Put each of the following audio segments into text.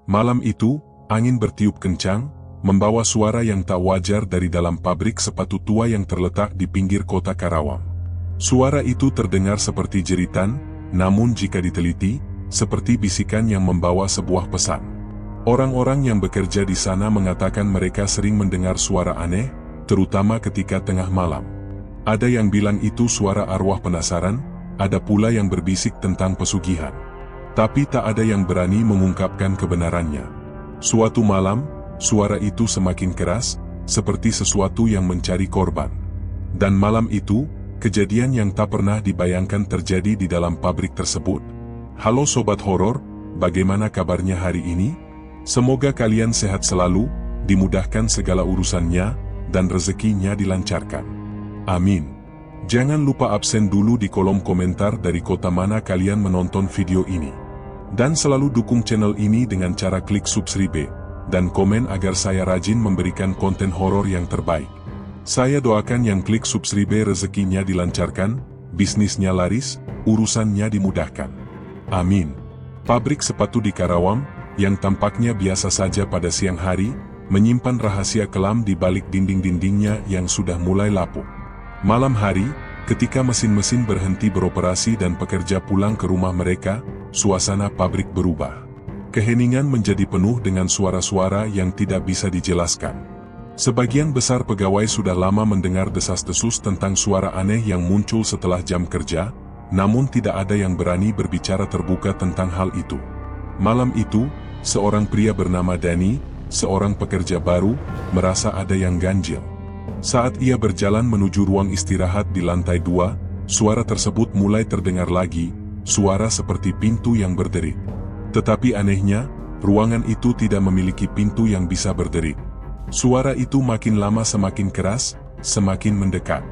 Malam itu, angin bertiup kencang, membawa suara yang tak wajar dari dalam pabrik sepatu tua yang terletak di pinggir kota Karawang. Suara itu terdengar seperti jeritan, namun jika diteliti, seperti bisikan yang membawa sebuah pesan. Orang-orang yang bekerja di sana mengatakan mereka sering mendengar suara aneh, terutama ketika tengah malam. Ada yang bilang itu suara arwah penasaran, ada pula yang berbisik tentang pesugihan. Tapi tak ada yang berani mengungkapkan kebenarannya. Suatu malam, suara itu semakin keras, seperti sesuatu yang mencari korban. Dan malam itu, kejadian yang tak pernah dibayangkan terjadi di dalam pabrik tersebut. Halo Sobat Horor, bagaimana kabarnya hari ini? Semoga kalian sehat selalu, dimudahkan segala urusannya, dan rezekinya dilancarkan. Amin. Jangan lupa absen dulu di kolom komentar dari kota mana kalian menonton video ini. Dan selalu dukung channel ini dengan cara klik subscribe, dan komen agar saya rajin memberikan konten horor yang terbaik. Saya doakan yang klik subscribe rezekinya dilancarkan, bisnisnya laris, urusannya dimudahkan. Amin. Pabrik sepatu di Karawang, yang tampaknya biasa saja pada siang hari, menyimpan rahasia kelam di balik dinding-dindingnya yang sudah mulai lapuk. Malam hari, ketika mesin-mesin berhenti beroperasi dan pekerja pulang ke rumah mereka, suasana pabrik berubah. Keheningan menjadi penuh dengan suara-suara yang tidak bisa dijelaskan. Sebagian besar pegawai sudah lama mendengar desas-desus tentang suara aneh yang muncul setelah jam kerja, namun tidak ada yang berani berbicara terbuka tentang hal itu. Malam itu, seorang pria bernama Dani, seorang pekerja baru, merasa ada yang ganjil. Saat ia berjalan menuju ruang istirahat di lantai 2, suara tersebut mulai terdengar lagi, suara seperti pintu yang berderik. Tetapi anehnya, ruangan itu tidak memiliki pintu yang bisa berderik. Suara itu makin lama semakin keras, semakin mendekat.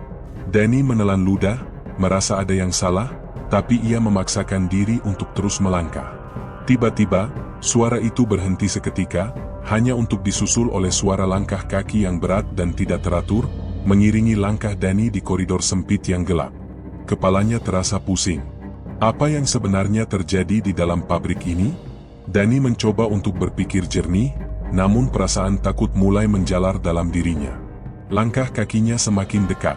Dani menelan ludah, merasa ada yang salah, tapi ia memaksakan diri untuk terus melangkah. Tiba-tiba, suara itu berhenti seketika, hanya untuk disusul oleh suara langkah kaki yang berat dan tidak teratur, mengiringi langkah Dani di koridor sempit yang gelap. Kepalanya terasa pusing. Apa yang sebenarnya terjadi di dalam pabrik ini? Dani mencoba untuk berpikir jernih, namun perasaan takut mulai menjalar dalam dirinya. Langkah kakinya semakin dekat.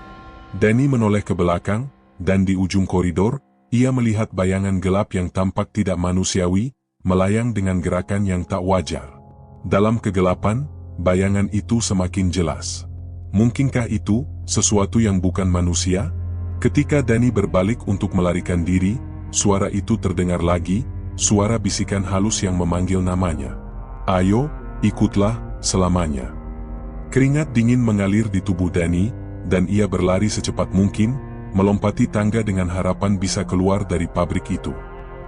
Dani menoleh ke belakang, dan di ujung koridor, ia melihat bayangan gelap yang tampak tidak manusiawi, melayang dengan gerakan yang tak wajar. Dalam kegelapan, bayangan itu semakin jelas. Mungkinkah itu sesuatu yang bukan manusia? Ketika Dani berbalik untuk melarikan diri, suara itu terdengar lagi, suara bisikan halus yang memanggil namanya. Ayo, ikutlah, selamanya. Keringat dingin mengalir di tubuh Dani, dan ia berlari secepat mungkin, melompati tangga dengan harapan bisa keluar dari pabrik itu.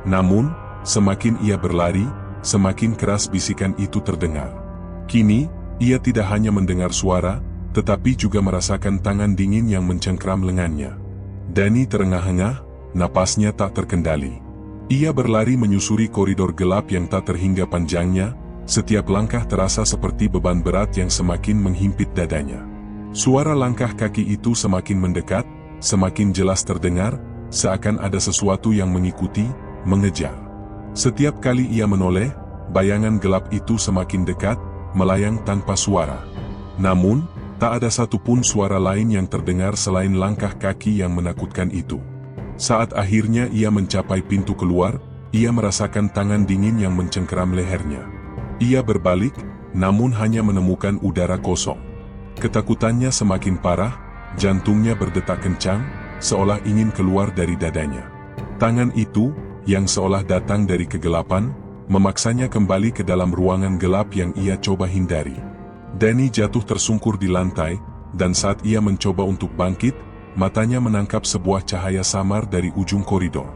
Namun, semakin ia berlari, semakin keras bisikan itu terdengar. Kini, ia tidak hanya mendengar suara, tetapi juga merasakan tangan dingin yang mencengkram lengannya. Dani terengah-engah, napasnya tak terkendali. Ia berlari menyusuri koridor gelap yang tak terhingga panjangnya, setiap langkah terasa seperti beban berat yang semakin menghimpit dadanya. Suara langkah kaki itu semakin mendekat, semakin jelas terdengar, seakan ada sesuatu yang mengikuti, mengejar. Setiap kali ia menoleh, bayangan gelap itu semakin dekat, melayang tanpa suara. Namun, tak ada satupun suara lain yang terdengar selain langkah kaki yang menakutkan itu. Saat akhirnya ia mencapai pintu keluar, ia merasakan tangan dingin yang mencengkeram lehernya. Ia berbalik, namun hanya menemukan udara kosong. Ketakutannya semakin parah, jantungnya berdetak kencang, seolah ingin keluar dari dadanya. Tangan itu, yang seolah datang dari kegelapan, memaksanya kembali ke dalam ruangan gelap yang ia coba hindari. Dani jatuh tersungkur di lantai, dan saat ia mencoba untuk bangkit, matanya menangkap sebuah cahaya samar dari ujung koridor.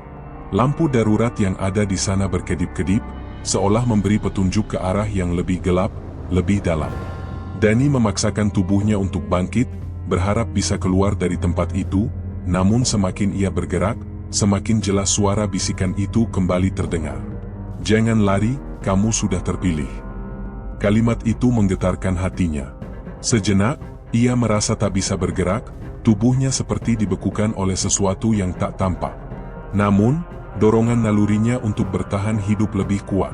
Lampu darurat yang ada di sana berkedip-kedip, seolah memberi petunjuk ke arah yang lebih gelap, lebih dalam. Dani memaksakan tubuhnya untuk bangkit, berharap bisa keluar dari tempat itu, namun semakin ia bergerak, semakin jelas suara bisikan itu kembali terdengar. "Jangan lari, kamu sudah terpilih." Kalimat itu menggetarkan hatinya. Sejenak, ia merasa tak bisa bergerak, tubuhnya seperti dibekukan oleh sesuatu yang tak tampak. Namun, dorongan nalurinya untuk bertahan hidup lebih kuat.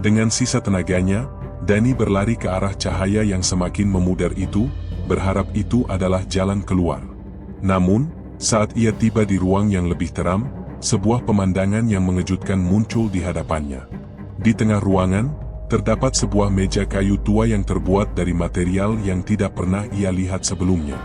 Dengan sisa tenaganya, Danny berlari ke arah cahaya yang semakin memudar itu, berharap itu adalah jalan keluar. Namun, saat ia tiba di ruang yang lebih teram, sebuah pemandangan yang mengejutkan muncul di hadapannya. Di tengah ruangan, terdapat sebuah meja kayu tua yang terbuat dari material yang tidak pernah ia lihat sebelumnya.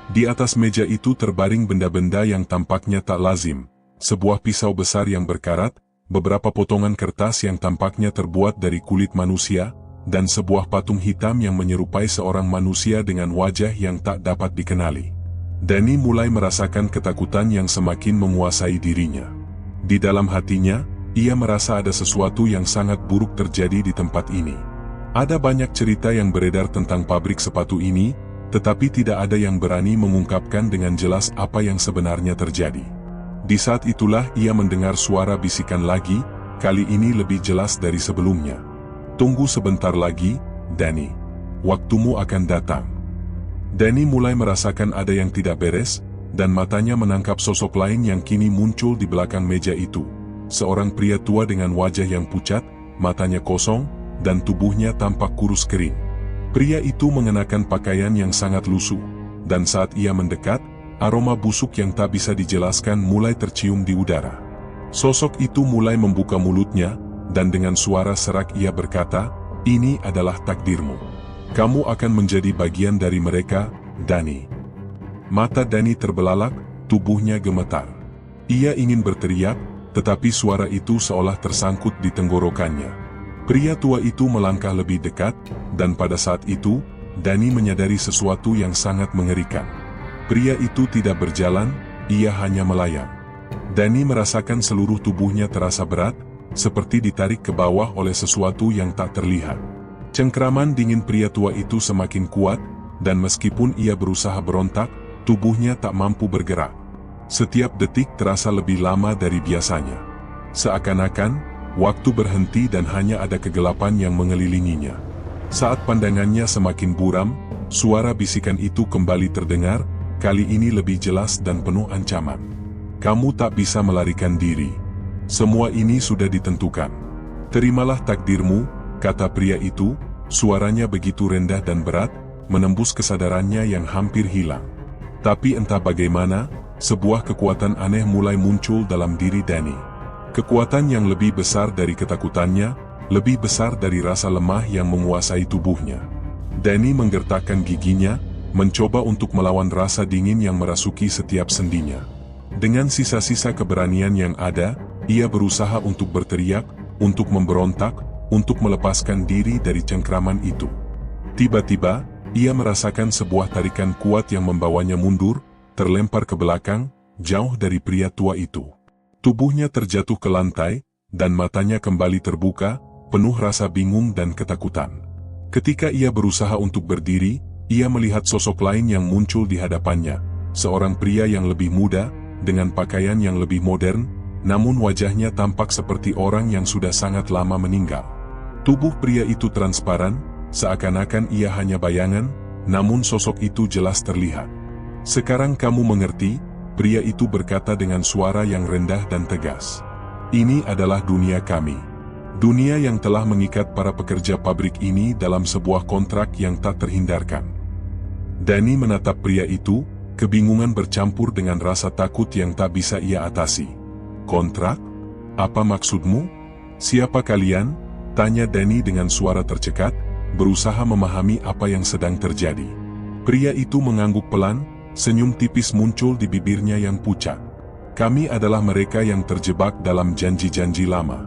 Di atas meja itu terbaring benda-benda yang tampaknya tak lazim, sebuah pisau besar yang berkarat, beberapa potongan kertas yang tampaknya terbuat dari kulit manusia, dan sebuah patung hitam yang menyerupai seorang manusia dengan wajah yang tak dapat dikenali. Danny mulai merasakan ketakutan yang semakin menguasai dirinya. Di dalam hatinya, ia merasa ada sesuatu yang sangat buruk terjadi di tempat ini. Ada banyak cerita yang beredar tentang pabrik sepatu ini, tetapi tidak ada yang berani mengungkapkan dengan jelas apa yang sebenarnya terjadi. Di saat itulah ia mendengar suara bisikan lagi, kali ini lebih jelas dari sebelumnya. "Tunggu sebentar lagi, Danny. Waktumu akan datang." Danny mulai merasakan ada yang tidak beres, dan matanya menangkap sosok lain yang kini muncul di belakang meja itu. Seorang pria tua dengan wajah yang pucat, matanya kosong, dan tubuhnya tampak kurus kering. Pria itu mengenakan pakaian yang sangat lusuh, dan saat ia mendekat, aroma busuk yang tak bisa dijelaskan mulai tercium di udara. Sosok itu mulai membuka mulutnya, dan dengan suara serak ia berkata, "Ini adalah takdirmu. Kamu akan menjadi bagian dari mereka, Danny." Mata Danny terbelalak, tubuhnya gemetar. Ia ingin berteriak, tetapi suara itu seolah tersangkut di tenggorokannya. Pria tua itu melangkah lebih dekat, dan pada saat itu, Danny menyadari sesuatu yang sangat mengerikan. Pria itu tidak berjalan, ia hanya melayang. Danny merasakan seluruh tubuhnya terasa berat, seperti ditarik ke bawah oleh sesuatu yang tak terlihat. Cengkraman dingin pria tua itu semakin kuat, dan meskipun ia berusaha berontak, tubuhnya tak mampu bergerak. Setiap detik terasa lebih lama dari biasanya. Seakan-akan, waktu berhenti dan hanya ada kegelapan yang mengelilinginya. Saat pandangannya semakin buram, suara bisikan itu kembali terdengar, kali ini lebih jelas dan penuh ancaman. "Kamu tak bisa melarikan diri. Semua ini sudah ditentukan. Terimalah takdirmu," kata pria itu, suaranya begitu rendah dan berat, menembus kesadarannya yang hampir hilang. Tapi entah bagaimana, sebuah kekuatan aneh mulai muncul dalam diri Danny. Kekuatan yang lebih besar dari ketakutannya, lebih besar dari rasa lemah yang menguasai tubuhnya. Danny menggertakkan giginya, mencoba untuk melawan rasa dingin yang merasuki setiap sendinya. Dengan sisa-sisa keberanian yang ada, ia berusaha untuk berteriak, untuk memberontak, untuk melepaskan diri dari cengkraman itu. Tiba-tiba, ia merasakan sebuah tarikan kuat yang membawanya mundur, terlempar ke belakang, jauh dari pria tua itu. Tubuhnya terjatuh ke lantai, dan matanya kembali terbuka, penuh rasa bingung dan ketakutan. Ketika ia berusaha untuk berdiri, ia melihat sosok lain yang muncul di hadapannya, seorang pria yang lebih muda, dengan pakaian yang lebih modern, namun wajahnya tampak seperti orang yang sudah sangat lama meninggal. Tubuh pria itu transparan, seakan-akan ia hanya bayangan, namun sosok itu jelas terlihat. "Sekarang kamu mengerti," pria itu berkata dengan suara yang rendah dan tegas. "Ini adalah dunia kami. Dunia yang telah mengikat para pekerja pabrik ini dalam sebuah kontrak yang tak terhindarkan." Danny menatap pria itu, kebingungan bercampur dengan rasa takut yang tak bisa ia atasi. "Kontrak? Apa maksudmu? Siapa kalian?" tanya Danny dengan suara tercekat, berusaha memahami apa yang sedang terjadi. Pria itu mengangguk pelan, senyum tipis muncul di bibirnya yang pucat. "Kami adalah mereka yang terjebak dalam janji-janji lama.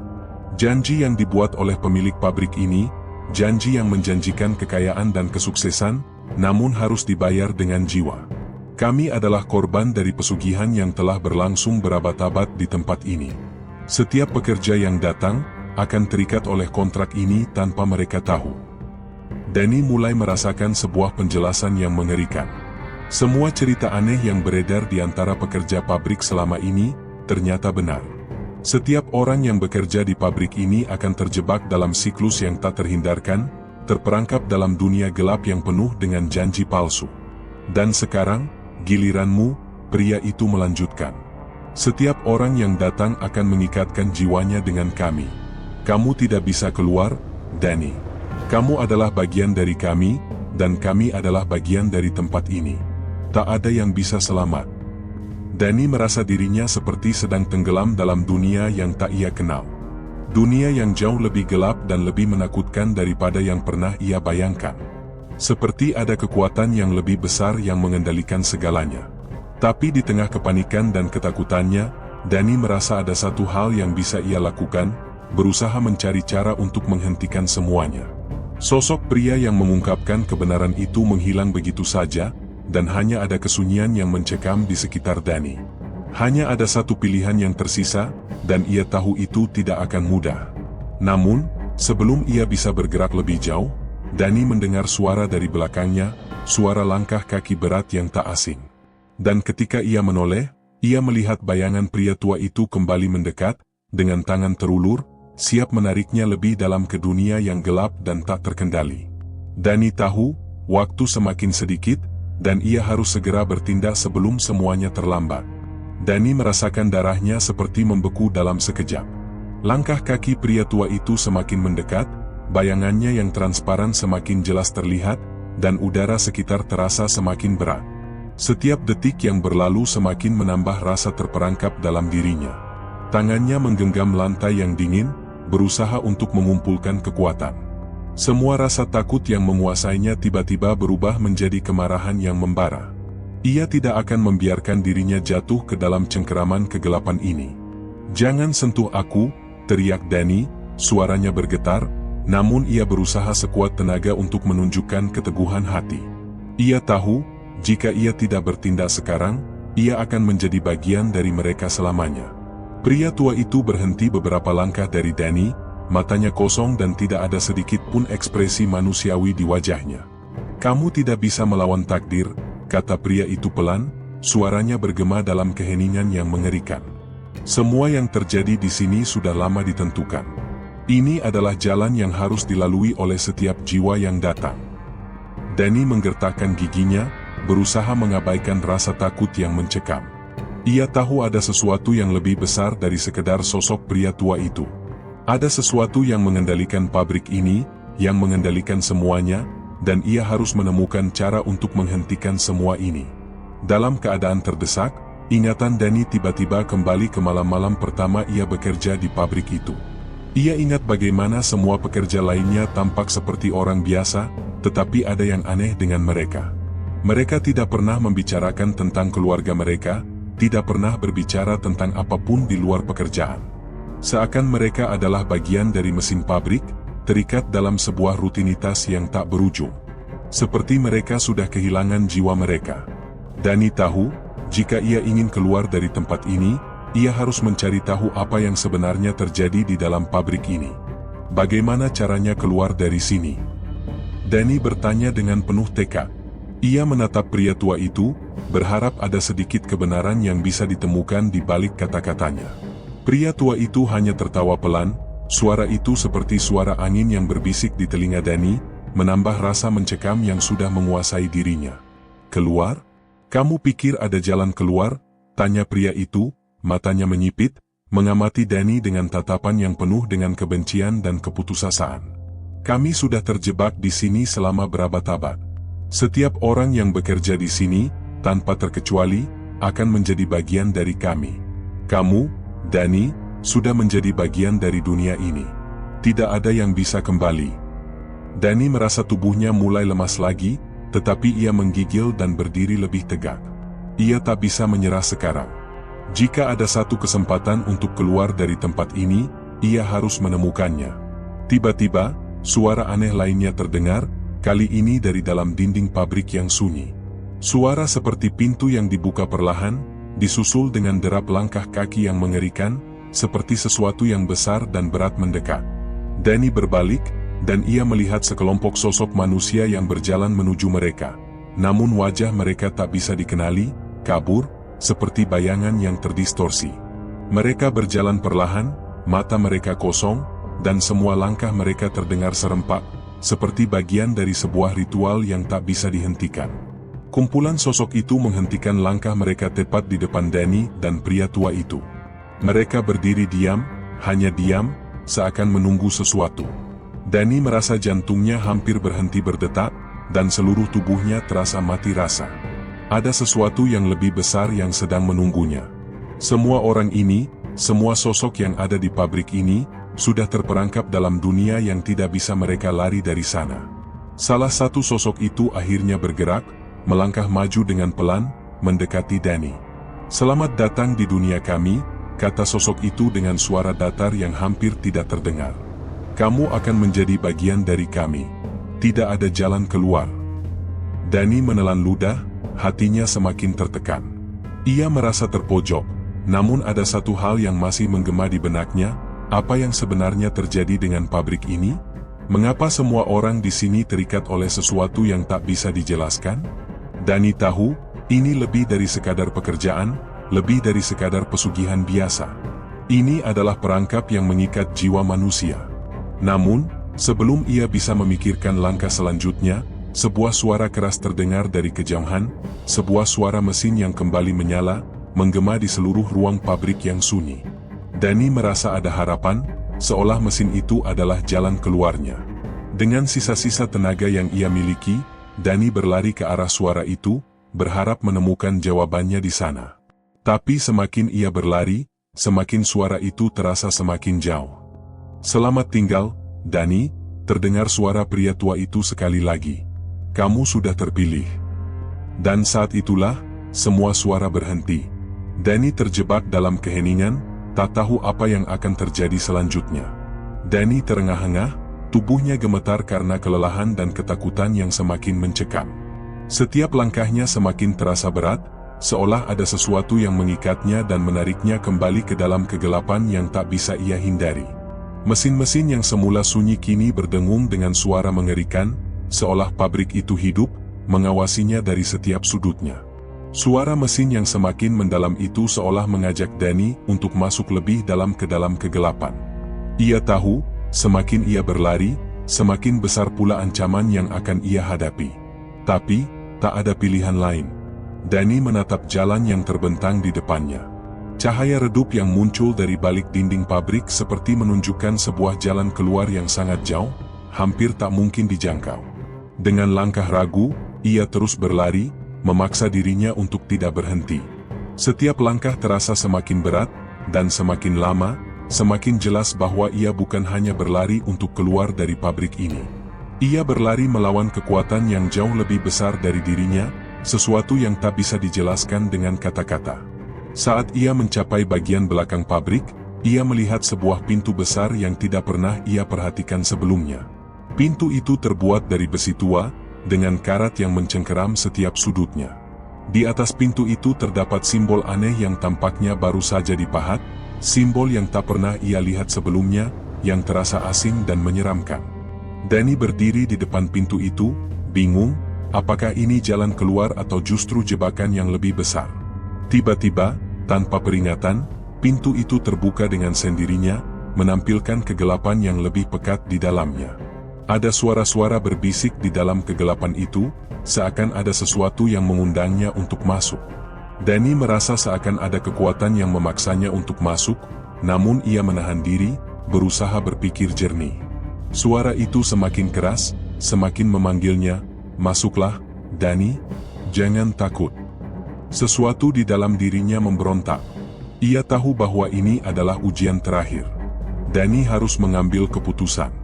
Janji yang dibuat oleh pemilik pabrik ini, janji yang menjanjikan kekayaan dan kesuksesan, namun harus dibayar dengan jiwa. Kami adalah korban dari pesugihan yang telah berlangsung berabad-abad di tempat ini. Setiap pekerja yang datang, akan terikat oleh kontrak ini tanpa mereka tahu." Danny mulai merasakan sebuah penjelasan yang mengerikan. Semua cerita aneh yang beredar di antara pekerja pabrik selama ini, ternyata benar. Setiap orang yang bekerja di pabrik ini akan terjebak dalam siklus yang tak terhindarkan, terperangkap dalam dunia gelap yang penuh dengan janji palsu. "Dan sekarang, giliranmu," pria itu melanjutkan. "Setiap orang yang datang akan mengikatkan jiwanya dengan kami. Kamu tidak bisa keluar, Danny. Kamu adalah bagian dari kami, dan kami adalah bagian dari tempat ini. Tak ada yang bisa selamat. Danny merasa dirinya seperti sedang tenggelam dalam dunia yang tak ia kenal. Dunia yang jauh lebih gelap dan lebih menakutkan daripada yang pernah ia bayangkan. Seperti ada kekuatan yang lebih besar yang mengendalikan segalanya. Tapi di tengah kepanikan dan ketakutannya, Danny merasa ada satu hal yang bisa ia lakukan, berusaha mencari cara untuk menghentikan semuanya. Sosok pria yang mengungkapkan kebenaran itu menghilang begitu saja, dan hanya ada kesunyian yang mencekam di sekitar Danny. Hanya ada satu pilihan yang tersisa, dan ia tahu itu tidak akan mudah. Namun, sebelum ia bisa bergerak lebih jauh, Danny mendengar suara dari belakangnya, suara langkah kaki berat yang tak asing. Dan ketika ia menoleh, ia melihat bayangan pria tua itu kembali mendekat, dengan tangan terulur, siap menariknya lebih dalam ke dunia yang gelap dan tak terkendali. Danny tahu, waktu semakin sedikit, dan ia harus segera bertindak sebelum semuanya terlambat. Danny merasakan darahnya seperti membeku dalam sekejap. Langkah kaki pria tua itu semakin mendekat, bayangannya yang transparan semakin jelas terlihat, dan udara sekitar terasa semakin berat. Setiap detik yang berlalu semakin menambah rasa terperangkap dalam dirinya. Tangannya menggenggam lantai yang dingin, berusaha untuk mengumpulkan kekuatan. Semua rasa takut yang menguasainya tiba-tiba berubah menjadi kemarahan yang membara. Ia tidak akan membiarkan dirinya jatuh ke dalam cengkeraman kegelapan ini. "Jangan sentuh aku," teriak Danny, suaranya bergetar, namun ia berusaha sekuat tenaga untuk menunjukkan keteguhan hati. Ia tahu, jika ia tidak bertindak sekarang, ia akan menjadi bagian dari mereka selamanya. Pria tua itu berhenti beberapa langkah dari Danny, matanya kosong dan tidak ada sedikit pun ekspresi manusiawi di wajahnya. "Kamu tidak bisa melawan takdir," kata pria itu pelan, suaranya bergema dalam keheningan yang mengerikan. "Semua yang terjadi di sini sudah lama ditentukan. Ini adalah jalan yang harus dilalui oleh setiap jiwa yang datang." Danny menggertakkan giginya, berusaha mengabaikan rasa takut yang mencekam. Ia tahu ada sesuatu yang lebih besar dari sekedar sosok pria tua itu. Ada sesuatu yang mengendalikan pabrik ini, yang mengendalikan semuanya, dan ia harus menemukan cara untuk menghentikan semua ini. Dalam keadaan terdesak, ingatan Danny tiba-tiba kembali ke malam-malam pertama ia bekerja di pabrik itu. Ia ingat bagaimana semua pekerja lainnya tampak seperti orang biasa, tetapi ada yang aneh dengan mereka. Mereka tidak pernah membicarakan tentang keluarga mereka, tidak pernah berbicara tentang apapun di luar pekerjaan. Seakan mereka adalah bagian dari mesin pabrik, terikat dalam sebuah rutinitas yang tak berujung. Seperti mereka sudah kehilangan jiwa mereka. Danny tahu, jika ia ingin keluar dari tempat ini, ia harus mencari tahu apa yang sebenarnya terjadi di dalam pabrik ini. Bagaimana caranya keluar dari sini? Danny bertanya dengan penuh tekad. Ia menatap pria tua itu, berharap ada sedikit kebenaran yang bisa ditemukan di balik kata-katanya. Pria tua itu hanya tertawa pelan, suara itu seperti suara angin yang berbisik di telinga Danny, menambah rasa mencekam yang sudah menguasai dirinya. "Keluar? Kamu pikir ada jalan keluar?" tanya pria itu, matanya menyipit, mengamati Danny dengan tatapan yang penuh dengan kebencian dan keputusasaan. "Kami sudah terjebak di sini selama berabad-abad. Setiap orang yang bekerja di sini, tanpa terkecuali, akan menjadi bagian dari kami. Kamu, Danny, sudah menjadi bagian dari dunia ini. Tidak ada yang bisa kembali." Danny merasa tubuhnya mulai lemas lagi, tetapi ia menggigil dan berdiri lebih tegak. Ia tak bisa menyerah sekarang. Jika ada satu kesempatan untuk keluar dari tempat ini, ia harus menemukannya. Tiba-tiba, suara aneh lainnya terdengar, kali ini dari dalam dinding pabrik yang sunyi. Suara seperti pintu yang dibuka perlahan, disusul dengan derap langkah kaki yang mengerikan, seperti sesuatu yang besar dan berat mendekat. Danny berbalik, dan ia melihat sekelompok sosok manusia yang berjalan menuju mereka. Namun wajah mereka tak bisa dikenali, kabur, seperti bayangan yang terdistorsi. Mereka berjalan perlahan, mata mereka kosong, dan semua langkah mereka terdengar serempak, seperti bagian dari sebuah ritual yang tak bisa dihentikan. Kumpulan sosok itu menghentikan langkah mereka tepat di depan Danny dan pria tua itu. Mereka berdiri diam, hanya diam, seakan menunggu sesuatu. Danny merasa jantungnya hampir berhenti berdetak, dan seluruh tubuhnya terasa mati rasa. Ada sesuatu yang lebih besar yang sedang menunggunya. Semua orang ini, semua sosok yang ada di pabrik ini, sudah terperangkap dalam dunia yang tidak bisa mereka lari dari sana. Salah satu sosok itu akhirnya bergerak, melangkah maju dengan pelan, mendekati Danny. "Selamat datang di dunia kami," kata sosok itu dengan suara datar yang hampir tidak terdengar. "Kamu akan menjadi bagian dari kami. Tidak ada jalan keluar." Danny menelan ludah, hatinya semakin tertekan. Ia merasa terpojok, namun ada satu hal yang masih menggema di benaknya, apa yang sebenarnya terjadi dengan pabrik ini? Mengapa semua orang di sini terikat oleh sesuatu yang tak bisa dijelaskan? Danny tahu, ini lebih dari sekadar pekerjaan, lebih dari sekadar pesugihan biasa. Ini adalah perangkap yang mengikat jiwa manusia. Namun, sebelum ia bisa memikirkan langkah selanjutnya, sebuah suara keras terdengar dari kejauhan, sebuah suara mesin yang kembali menyala, menggema di seluruh ruang pabrik yang sunyi. Danny merasa ada harapan, seolah mesin itu adalah jalan keluarnya. Dengan sisa-sisa tenaga yang ia miliki, Danny berlari ke arah suara itu, berharap menemukan jawabannya di sana. Tapi semakin ia berlari, semakin suara itu terasa semakin jauh. "Selamat tinggal, Danny," terdengar suara pria tua itu sekali lagi. "Kamu sudah terpilih." Dan saat itulah, semua suara berhenti. Danny terjebak dalam keheningan, tak tahu apa yang akan terjadi selanjutnya. Danny terengah-engah, tubuhnya gemetar karena kelelahan dan ketakutan yang semakin mencekam. Setiap langkahnya semakin terasa berat, seolah ada sesuatu yang mengikatnya dan menariknya kembali ke dalam kegelapan yang tak bisa ia hindari. Mesin-mesin yang semula sunyi kini berdengung dengan suara mengerikan, seolah pabrik itu hidup, mengawasinya dari setiap sudutnya. Suara mesin yang semakin mendalam itu seolah mengajak Danny untuk masuk lebih dalam ke dalam kegelapan. Ia tahu, semakin ia berlari, semakin besar pula ancaman yang akan ia hadapi. Tapi, tak ada pilihan lain. Danny menatap jalan yang terbentang di depannya. Cahaya redup yang muncul dari balik dinding pabrik seperti menunjukkan sebuah jalan keluar yang sangat jauh, hampir tak mungkin dijangkau. Dengan langkah ragu, ia terus berlari, memaksa dirinya untuk tidak berhenti. Setiap langkah terasa semakin berat, dan semakin lama, semakin jelas bahwa ia bukan hanya berlari untuk keluar dari pabrik ini. Ia berlari melawan kekuatan yang jauh lebih besar dari dirinya, sesuatu yang tak bisa dijelaskan dengan kata-kata. Saat ia mencapai bagian belakang pabrik, ia melihat sebuah pintu besar yang tidak pernah ia perhatikan sebelumnya. Pintu itu terbuat dari besi tua, dengan karat yang mencengkeram setiap sudutnya. Di atas pintu itu terdapat simbol aneh yang tampaknya baru saja dipahat, simbol yang tak pernah ia lihat sebelumnya, yang terasa asing dan menyeramkan. Danny berdiri di depan pintu itu, bingung, apakah ini jalan keluar atau justru jebakan yang lebih besar. Tiba-tiba, tanpa peringatan, pintu itu terbuka dengan sendirinya, menampilkan kegelapan yang lebih pekat di dalamnya. Ada suara-suara berbisik di dalam kegelapan itu, seakan ada sesuatu yang mengundangnya untuk masuk. Danny merasa seakan ada kekuatan yang memaksanya untuk masuk, namun ia menahan diri, berusaha berpikir jernih. Suara itu semakin keras, semakin memanggilnya, "Masuklah, Danny, jangan takut." Sesuatu di dalam dirinya memberontak. Ia tahu bahwa ini adalah ujian terakhir. Danny harus mengambil keputusan.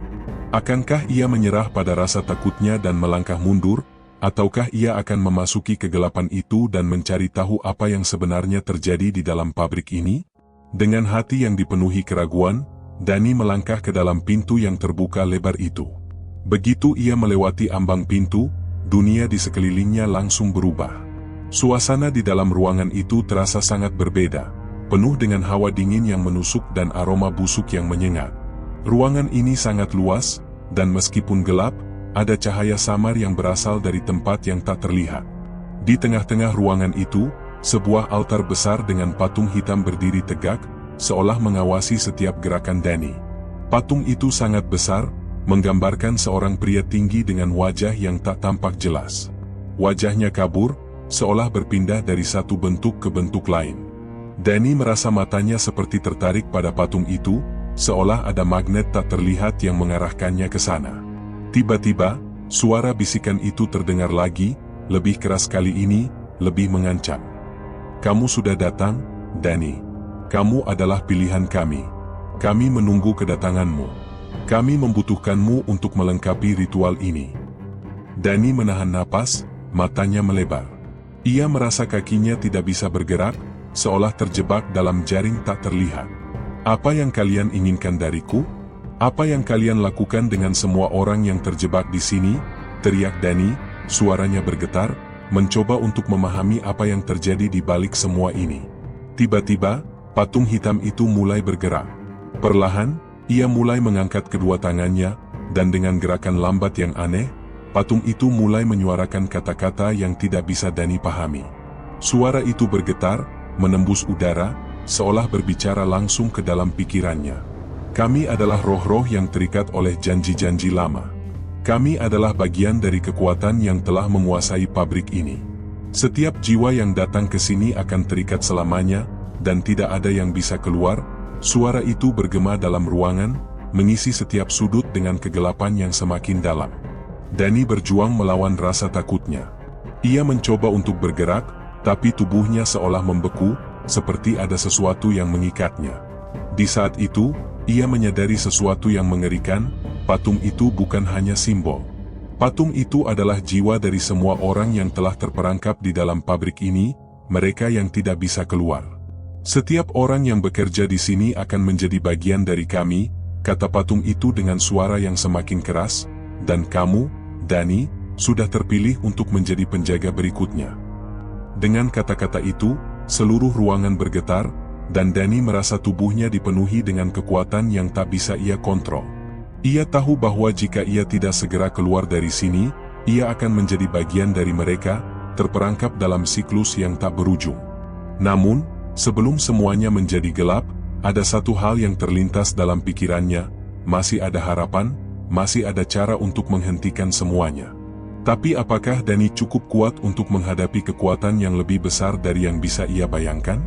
Akankah ia menyerah pada rasa takutnya dan melangkah mundur, ataukah ia akan memasuki kegelapan itu dan mencari tahu apa yang sebenarnya terjadi di dalam pabrik ini? Dengan hati yang dipenuhi keraguan, Danny melangkah ke dalam pintu yang terbuka lebar itu. Begitu ia melewati ambang pintu, dunia di sekelilingnya langsung berubah. Suasana di dalam ruangan itu terasa sangat berbeda, penuh dengan hawa dingin yang menusuk dan aroma busuk yang menyengat. Ruangan ini sangat luas, dan meskipun gelap, ada cahaya samar yang berasal dari tempat yang tak terlihat. Di tengah-tengah ruangan itu, sebuah altar besar dengan patung hitam berdiri tegak, seolah mengawasi setiap gerakan Danny. Patung itu sangat besar, menggambarkan seorang pria tinggi dengan wajah yang tak tampak jelas. Wajahnya kabur, seolah berpindah dari satu bentuk ke bentuk lain. Danny merasa matanya seperti tertarik pada patung itu, seolah ada magnet tak terlihat yang mengarahkannya ke sana. Tiba-tiba, suara bisikan itu terdengar lagi, lebih keras kali ini, lebih mengancam. "Kamu sudah datang, Dani. Kamu adalah pilihan kami. Kami menunggu kedatanganmu. Kami membutuhkanmu untuk melengkapi ritual ini." Dani menahan napas, matanya melebar. Ia merasa kakinya tidak bisa bergerak, seolah terjebak dalam jaring tak terlihat. "Apa yang kalian inginkan dariku? Apa yang kalian lakukan dengan semua orang yang terjebak di sini?" teriak Dani, suaranya bergetar, mencoba untuk memahami apa yang terjadi di balik semua ini. Tiba-tiba, patung hitam itu mulai bergerak. Perlahan, ia mulai mengangkat kedua tangannya, dan dengan gerakan lambat yang aneh, patung itu mulai menyuarakan kata-kata yang tidak bisa Dani pahami. Suara itu bergetar, menembus udara, seolah berbicara langsung ke dalam pikirannya. "Kami adalah roh-roh yang terikat oleh janji-janji lama. Kami adalah bagian dari kekuatan yang telah menguasai pabrik ini. Setiap jiwa yang datang ke sini akan terikat selamanya, dan tidak ada yang bisa keluar." Suara itu bergema dalam ruangan, mengisi setiap sudut dengan kegelapan yang semakin dalam. Dani berjuang melawan rasa takutnya. Ia mencoba untuk bergerak, tapi tubuhnya seolah membeku, seperti ada sesuatu yang mengikatnya. Di saat itu, ia menyadari sesuatu yang mengerikan. Patung itu bukan hanya simbol. Patung itu adalah jiwa dari semua orang yang telah terperangkap di dalam pabrik ini, mereka yang tidak bisa keluar. "Setiap orang yang bekerja di sini akan menjadi bagian dari kami," kata patung itu dengan suara yang semakin keras, "dan kamu, Dani, sudah terpilih untuk menjadi penjaga berikutnya." Dengan kata-kata itu, seluruh ruangan bergetar, dan Dani merasa tubuhnya dipenuhi dengan kekuatan yang tak bisa ia kontrol. Ia tahu bahwa jika ia tidak segera keluar dari sini, ia akan menjadi bagian dari mereka, terperangkap dalam siklus yang tak berujung. Namun, sebelum semuanya menjadi gelap, ada satu hal yang terlintas dalam pikirannya: masih ada harapan, masih ada cara untuk menghentikan semuanya. Tapi apakah Dani cukup kuat untuk menghadapi kekuatan yang lebih besar dari yang bisa ia bayangkan?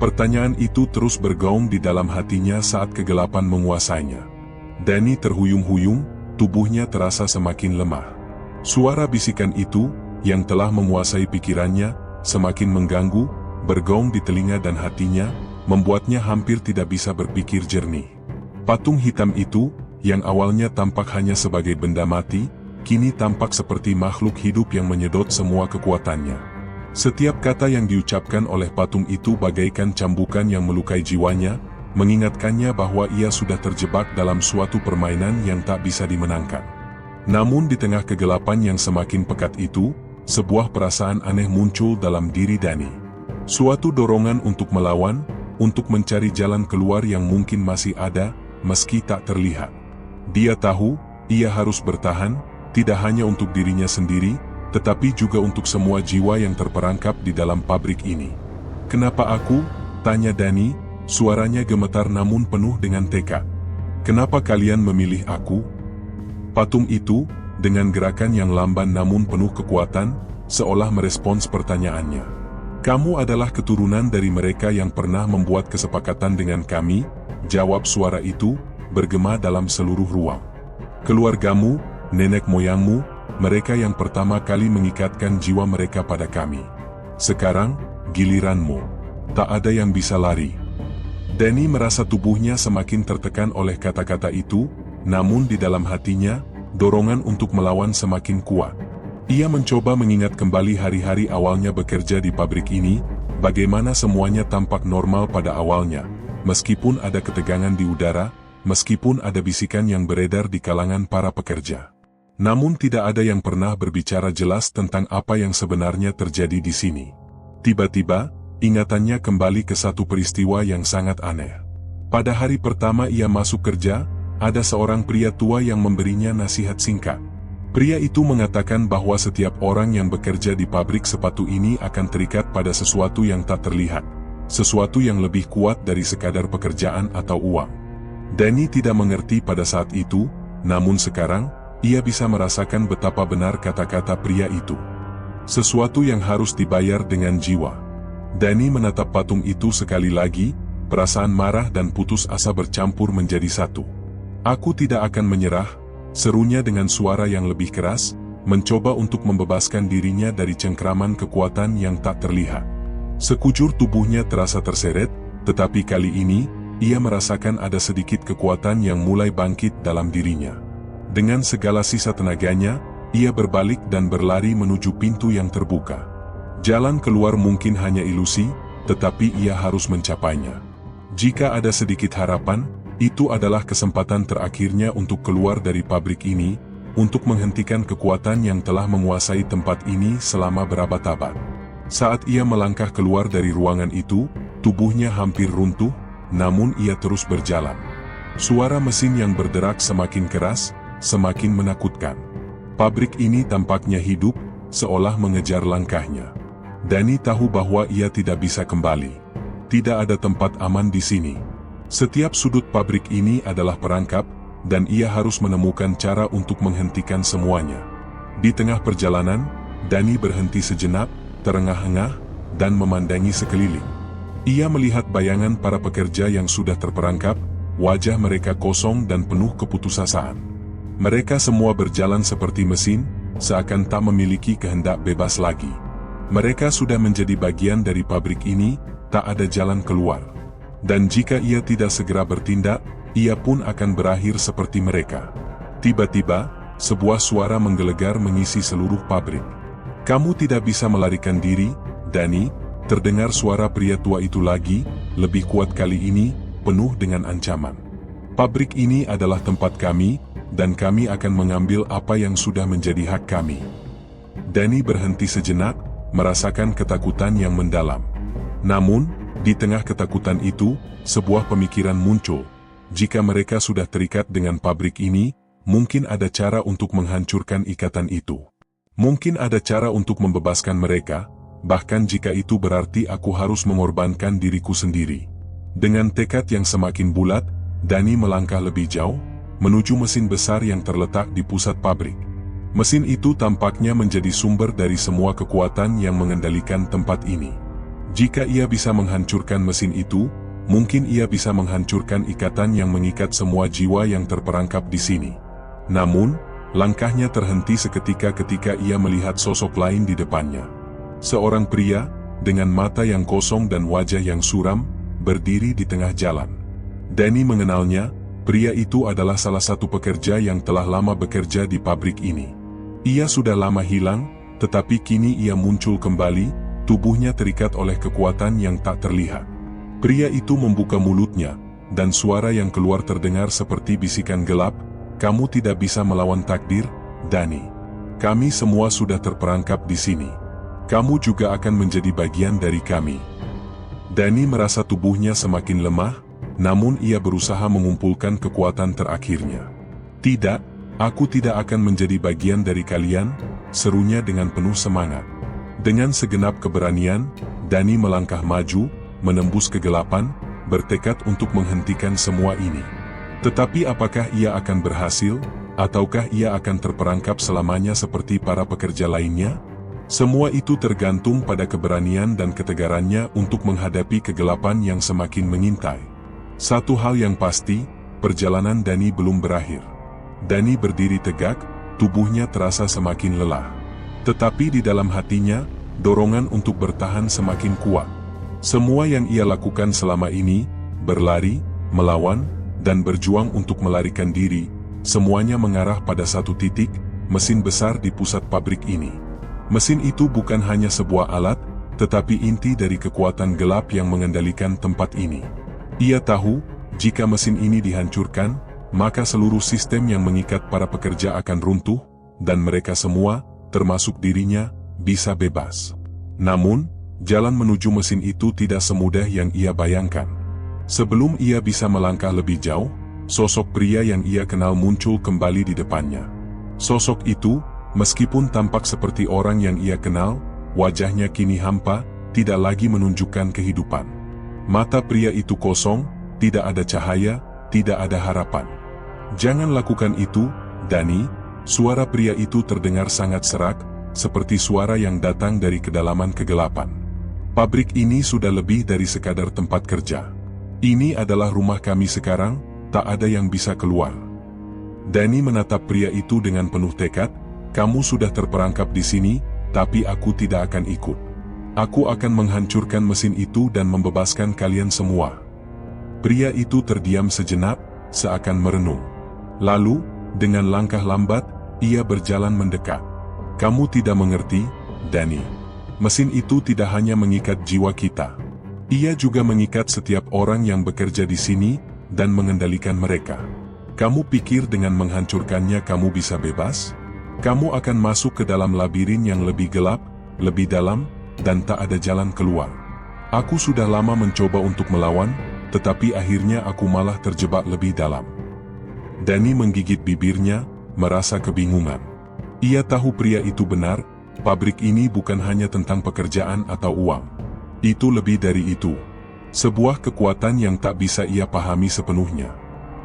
Pertanyaan itu terus bergaung di dalam hatinya saat kegelapan menguasainya. Dani terhuyung-huyung, tubuhnya terasa semakin lemah. Suara bisikan itu, yang telah menguasai pikirannya, semakin mengganggu, bergaung di telinga dan hatinya, membuatnya hampir tidak bisa berpikir jernih. Patung hitam itu, yang awalnya tampak hanya sebagai benda mati, kini tampak seperti makhluk hidup yang menyedot semua kekuatannya. Setiap kata yang diucapkan oleh patung itu bagaikan cambukan yang melukai jiwanya, mengingatkannya bahwa ia sudah terjebak dalam suatu permainan yang tak bisa dimenangkan. Namun di tengah kegelapan yang semakin pekat itu, sebuah perasaan aneh muncul dalam diri Dani. Suatu dorongan untuk melawan, untuk mencari jalan keluar yang mungkin masih ada, meski tak terlihat. Dia tahu, ia harus bertahan, tidak hanya untuk dirinya sendiri, tetapi juga untuk semua jiwa yang terperangkap di dalam pabrik ini. "Kenapa aku?" tanya Dani, suaranya gemetar namun penuh dengan tekad. "Kenapa kalian memilih aku?" Patung itu, dengan gerakan yang lamban namun penuh kekuatan, seolah merespons pertanyaannya. "Kamu adalah keturunan dari mereka yang pernah membuat kesepakatan dengan kami," jawab suara itu, bergema dalam seluruh ruang. "Keluargamu, nenek moyangmu, mereka yang pertama kali mengikatkan jiwa mereka pada kami. Sekarang, giliranmu. Tak ada yang bisa lari." Dani merasa tubuhnya semakin tertekan oleh kata-kata itu, namun di dalam hatinya, dorongan untuk melawan semakin kuat. Ia mencoba mengingat kembali hari-hari awalnya bekerja di pabrik ini, bagaimana semuanya tampak normal pada awalnya, meskipun ada ketegangan di udara, meskipun ada bisikan yang beredar di kalangan para pekerja. Namun tidak ada yang pernah berbicara jelas tentang apa yang sebenarnya terjadi di sini. Tiba-tiba, ingatannya kembali ke satu peristiwa yang sangat aneh. Pada hari pertama ia masuk kerja, ada seorang pria tua yang memberinya nasihat singkat. Pria itu mengatakan bahwa setiap orang yang bekerja di pabrik sepatu ini akan terikat pada sesuatu yang tak terlihat, sesuatu yang lebih kuat dari sekadar pekerjaan atau uang. Dani tidak mengerti pada saat itu, namun sekarang, ia bisa merasakan betapa benar kata-kata pria itu. Sesuatu yang harus dibayar dengan jiwa. Dani menatap patung itu sekali lagi, perasaan marah dan putus asa bercampur menjadi satu. "Aku tidak akan menyerah," serunya dengan suara yang lebih keras, mencoba untuk membebaskan dirinya dari cengkraman kekuatan yang tak terlihat. Sekujur tubuhnya terasa terseret, tetapi kali ini, ia merasakan ada sedikit kekuatan yang mulai bangkit dalam dirinya. Dengan segala sisa tenaganya, ia berbalik dan berlari menuju pintu yang terbuka. Jalan keluar mungkin hanya ilusi, tetapi ia harus mencapainya. Jika ada sedikit harapan, itu adalah kesempatan terakhirnya untuk keluar dari pabrik ini, untuk menghentikan kekuatan yang telah menguasai tempat ini selama berabad-abad. Saat ia melangkah keluar dari ruangan itu, tubuhnya hampir runtuh, namun ia terus berjalan. Suara mesin yang berderak semakin keras, semakin menakutkan. Pabrik ini tampaknya hidup, seolah mengejar langkahnya. Danny tahu bahwa ia tidak bisa kembali. Tidak ada tempat aman di sini. Setiap sudut pabrik ini adalah perangkap, dan ia harus menemukan cara untuk menghentikan semuanya. Di tengah perjalanan, Danny berhenti sejenak, terengah-engah, dan memandangi sekeliling. Ia melihat bayangan para pekerja yang sudah terperangkap, wajah mereka kosong dan penuh keputusasaan. Mereka semua berjalan seperti mesin, seakan tak memiliki kehendak bebas lagi. Mereka sudah menjadi bagian dari pabrik ini, tak ada jalan keluar. Dan jika ia tidak segera bertindak, ia pun akan berakhir seperti mereka. Tiba-tiba, sebuah suara menggelegar mengisi seluruh pabrik. "Kamu tidak bisa melarikan diri, Danny," terdengar suara pria tua itu lagi, lebih kuat kali ini, penuh dengan ancaman. "Pabrik ini adalah tempat kami, dan kami akan mengambil apa yang sudah menjadi hak kami." Danny berhenti sejenak, merasakan ketakutan yang mendalam. Namun, di tengah ketakutan itu, sebuah pemikiran muncul. Jika mereka sudah terikat dengan pabrik ini, mungkin ada cara untuk menghancurkan ikatan itu. Mungkin ada cara untuk membebaskan mereka, bahkan jika itu berarti aku harus mengorbankan diriku sendiri. Dengan tekad yang semakin bulat, Danny melangkah lebih jauh, menuju mesin besar yang terletak di pusat pabrik. Mesin itu tampaknya menjadi sumber dari semua kekuatan yang mengendalikan tempat ini. Jika ia bisa menghancurkan mesin itu, mungkin ia bisa menghancurkan ikatan yang mengikat semua jiwa yang terperangkap di sini. Namun, langkahnya terhenti seketika ketika ia melihat sosok lain di depannya. Seorang pria, dengan mata yang kosong dan wajah yang suram, berdiri di tengah jalan. Danny mengenalnya. Pria itu adalah salah satu pekerja yang telah lama bekerja di pabrik ini. Ia sudah lama hilang, tetapi kini ia muncul kembali, tubuhnya terikat oleh kekuatan yang tak terlihat. Pria itu membuka mulutnya, dan suara yang keluar terdengar seperti bisikan gelap, "Kamu tidak bisa melawan takdir, Danny. Kami semua sudah terperangkap di sini. Kamu juga akan menjadi bagian dari kami." Danny merasa tubuhnya semakin lemah, namun ia berusaha mengumpulkan kekuatan terakhirnya. "Tidak, aku tidak akan menjadi bagian dari kalian," serunya dengan penuh semangat. Dengan segenap keberanian, Danny melangkah maju, menembus kegelapan, bertekad untuk menghentikan semua ini. Tetapi apakah ia akan berhasil, ataukah ia akan terperangkap selamanya seperti para pekerja lainnya? Semua itu tergantung pada keberanian dan ketegarannya untuk menghadapi kegelapan yang semakin mengintai. Satu hal yang pasti, perjalanan Danny belum berakhir. Danny berdiri tegak, tubuhnya terasa semakin lelah. Tetapi di dalam hatinya, dorongan untuk bertahan semakin kuat. Semua yang ia lakukan selama ini, berlari, melawan, dan berjuang untuk melarikan diri, semuanya mengarah pada satu titik, mesin besar di pusat pabrik ini. Mesin itu bukan hanya sebuah alat, tetapi inti dari kekuatan gelap yang mengendalikan tempat ini. Ia tahu, jika mesin ini dihancurkan, maka seluruh sistem yang mengikat para pekerja akan runtuh, dan mereka semua, termasuk dirinya, bisa bebas. Namun, jalan menuju mesin itu tidak semudah yang ia bayangkan. Sebelum ia bisa melangkah lebih jauh, sosok pria yang ia kenal muncul kembali di depannya. Sosok itu, meskipun tampak seperti orang yang ia kenal, wajahnya kini hampa, tidak lagi menunjukkan kehidupan. Mata pria itu kosong, tidak ada cahaya, tidak ada harapan. "Jangan lakukan itu, Danny," suara pria itu terdengar sangat serak, seperti suara yang datang dari kedalaman kegelapan. Pabrik ini sudah lebih dari sekadar tempat kerja. Ini adalah rumah kami sekarang, tak ada yang bisa keluar. Danny menatap pria itu dengan penuh tekad, kamu sudah terperangkap di sini, tapi aku tidak akan ikut. Aku akan menghancurkan mesin itu dan membebaskan kalian semua. Pria itu terdiam sejenak, seakan merenung. Lalu, dengan langkah lambat, ia berjalan mendekat. Kamu tidak mengerti, Danny. Mesin itu tidak hanya mengikat jiwa kita. Ia juga mengikat setiap orang yang bekerja di sini, dan mengendalikan mereka. Kamu pikir dengan menghancurkannya kamu bisa bebas? Kamu akan masuk ke dalam labirin yang lebih gelap, lebih dalam, dan tak ada jalan keluar. Aku sudah lama mencoba untuk melawan, tetapi akhirnya aku malah terjebak lebih dalam. Danny menggigit bibirnya, merasa kebingungan. Ia tahu pria itu benar, pabrik ini bukan hanya tentang pekerjaan atau uang. Itu lebih dari itu. Sebuah kekuatan yang tak bisa ia pahami sepenuhnya.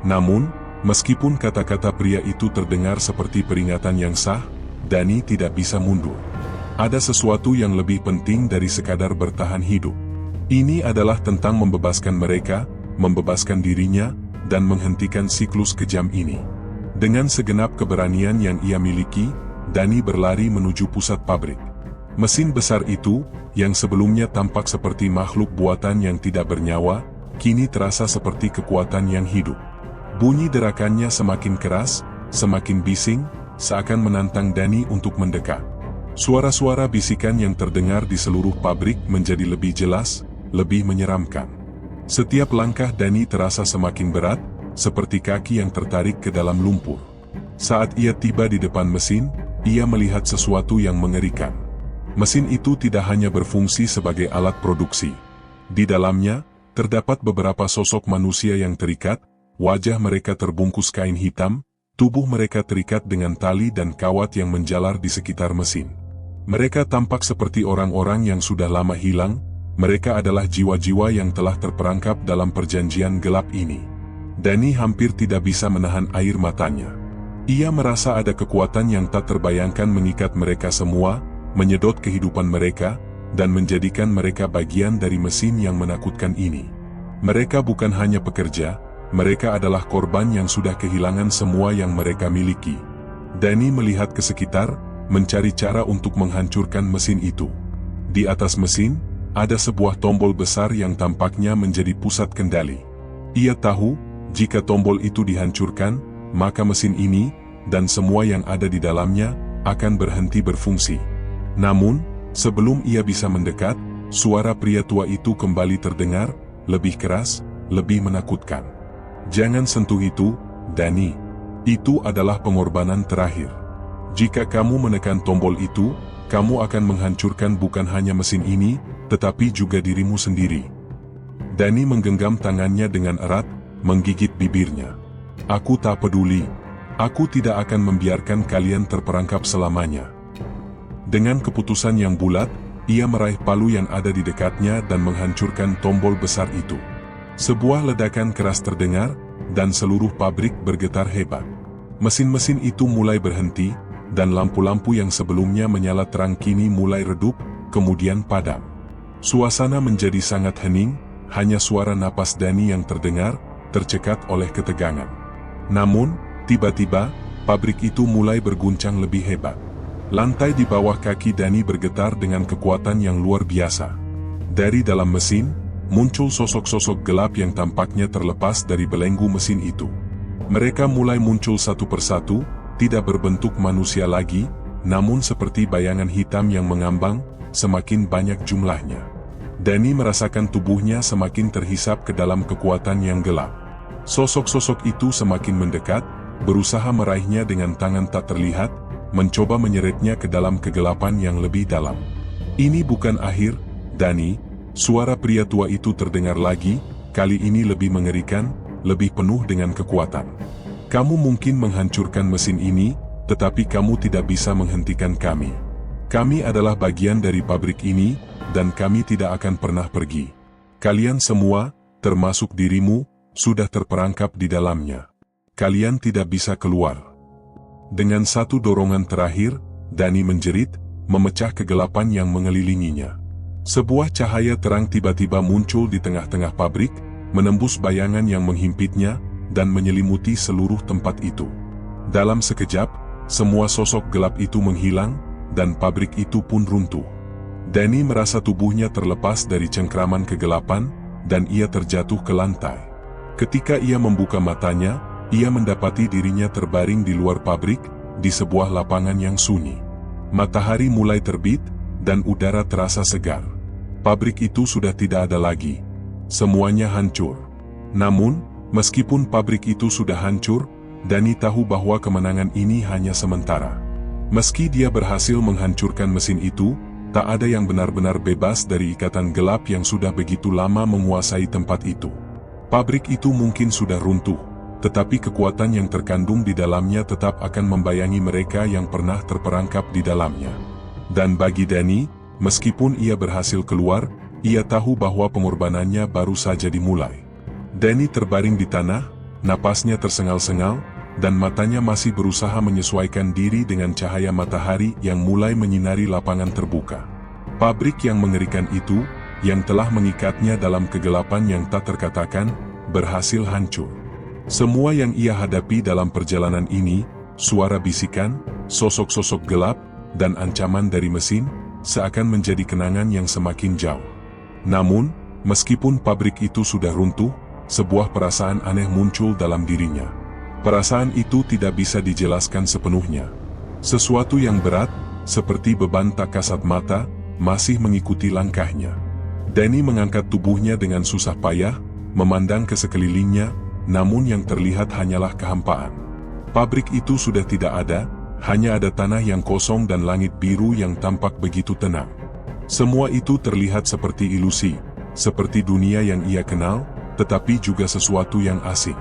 Namun, meskipun kata-kata pria itu terdengar seperti peringatan yang sah, Danny tidak bisa mundur. Ada sesuatu yang lebih penting dari sekadar bertahan hidup. Ini adalah tentang membebaskan mereka, membebaskan dirinya, dan menghentikan siklus kejam ini. Dengan segenap keberanian yang ia miliki, Danny berlari menuju pusat pabrik. Mesin besar itu, yang sebelumnya tampak seperti makhluk buatan yang tidak bernyawa, kini terasa seperti kekuatan yang hidup. Bunyi derakannya semakin keras, semakin bising, seakan menantang Danny untuk mendekat. Suara-suara bisikan yang terdengar di seluruh pabrik menjadi lebih jelas, lebih menyeramkan. Setiap langkah Danny terasa semakin berat, seperti kaki yang tertarik ke dalam lumpur. Saat ia tiba di depan mesin, ia melihat sesuatu yang mengerikan. Mesin itu tidak hanya berfungsi sebagai alat produksi. Di dalamnya, terdapat beberapa sosok manusia yang terikat, wajah mereka terbungkus kain hitam, tubuh mereka terikat dengan tali dan kawat yang menjalar di sekitar mesin. Mereka tampak seperti orang-orang yang sudah lama hilang, mereka adalah jiwa-jiwa yang telah terperangkap dalam perjanjian gelap ini. Danny hampir tidak bisa menahan air matanya. Ia merasa ada kekuatan yang tak terbayangkan mengikat mereka semua, menyedot kehidupan mereka, dan menjadikan mereka bagian dari mesin yang menakutkan ini. Mereka bukan hanya pekerja, mereka adalah korban yang sudah kehilangan semua yang mereka miliki. Danny melihat ke sekitar, mencari cara untuk menghancurkan mesin itu. Di atas mesin, ada sebuah tombol besar yang tampaknya menjadi pusat kendali. Ia tahu, jika tombol itu dihancurkan, maka mesin ini, dan semua yang ada di dalamnya, akan berhenti berfungsi. Namun, sebelum ia bisa mendekat, suara pria tua itu kembali terdengar, lebih keras, lebih menakutkan. Jangan sentuh itu, Danny. Itu adalah pengorbanan terakhir. Jika kamu menekan tombol itu, kamu akan menghancurkan bukan hanya mesin ini, tetapi juga dirimu sendiri. Danny menggenggam tangannya dengan erat, menggigit bibirnya. Aku tak peduli. Aku tidak akan membiarkan kalian terperangkap selamanya. Dengan keputusan yang bulat, ia meraih palu yang ada di dekatnya dan menghancurkan tombol besar itu. Sebuah ledakan keras terdengar, dan seluruh pabrik bergetar hebat. Mesin-mesin itu mulai berhenti, dan lampu-lampu yang sebelumnya menyala terang kini mulai redup, kemudian padam. Suasana menjadi sangat hening, hanya suara napas Danny yang terdengar, tercekat oleh ketegangan. Namun, tiba-tiba, pabrik itu mulai berguncang lebih hebat. Lantai di bawah kaki Danny bergetar dengan kekuatan yang luar biasa. Dari dalam mesin, muncul sosok-sosok gelap yang tampaknya terlepas dari belenggu mesin itu. Mereka mulai muncul satu persatu, tidak berbentuk manusia lagi, namun seperti bayangan hitam yang mengambang, semakin banyak jumlahnya. Danny merasakan tubuhnya semakin terhisap ke dalam kekuatan yang gelap. Sosok-sosok itu semakin mendekat, berusaha meraihnya dengan tangan tak terlihat, mencoba menyeretnya ke dalam kegelapan yang lebih dalam. Ini bukan akhir, Danny, suara pria tua itu terdengar lagi, kali ini lebih mengerikan, lebih penuh dengan kekuatan. Kamu mungkin menghancurkan mesin ini, tetapi kamu tidak bisa menghentikan kami. Kami adalah bagian dari pabrik ini, dan kami tidak akan pernah pergi. Kalian semua, termasuk dirimu, sudah terperangkap di dalamnya. Kalian tidak bisa keluar. Dengan satu dorongan terakhir, Danny menjerit, memecah kegelapan yang mengelilinginya. Sebuah cahaya terang tiba-tiba muncul di tengah-tengah pabrik, menembus bayangan yang menghimpitnya, dan menyelimuti seluruh tempat itu. Dalam sekejap, semua sosok gelap itu menghilang, dan pabrik itu pun runtuh. Danny merasa tubuhnya terlepas dari cengkraman kegelapan, dan ia terjatuh ke lantai. Ketika ia membuka matanya, ia mendapati dirinya terbaring di luar pabrik, di sebuah lapangan yang sunyi. Matahari mulai terbit, dan udara terasa segar. Pabrik itu sudah tidak ada lagi. Semuanya hancur. Namun, meskipun pabrik itu sudah hancur, Danny tahu bahwa kemenangan ini hanya sementara. Meski dia berhasil menghancurkan mesin itu, tak ada yang benar-benar bebas dari ikatan gelap yang sudah begitu lama menguasai tempat itu. Pabrik itu mungkin sudah runtuh, tetapi kekuatan yang terkandung di dalamnya tetap akan membayangi mereka yang pernah terperangkap di dalamnya. Dan bagi Danny, meskipun ia berhasil keluar, ia tahu bahwa pengorbanannya baru saja dimulai. Danny terbaring di tanah, napasnya tersengal-sengal, dan matanya masih berusaha menyesuaikan diri dengan cahaya matahari yang mulai menyinari lapangan terbuka. Pabrik yang mengerikan itu, yang telah mengikatnya dalam kegelapan yang tak terkatakan, berhasil hancur. Semua yang ia hadapi dalam perjalanan ini, suara bisikan, sosok-sosok gelap, dan ancaman dari mesin, seakan menjadi kenangan yang semakin jauh. Namun, meskipun pabrik itu sudah runtuh, sebuah perasaan aneh muncul dalam dirinya. Perasaan itu tidak bisa dijelaskan sepenuhnya. Sesuatu yang berat, seperti beban tak kasat mata, masih mengikuti langkahnya. Danny mengangkat tubuhnya dengan susah payah, memandang ke sekelilingnya, namun yang terlihat hanyalah kehampaan. Pabrik itu sudah tidak ada, hanya ada tanah yang kosong dan langit biru yang tampak begitu tenang. Semua itu terlihat seperti ilusi, seperti dunia yang ia kenal, tetapi juga sesuatu yang asing.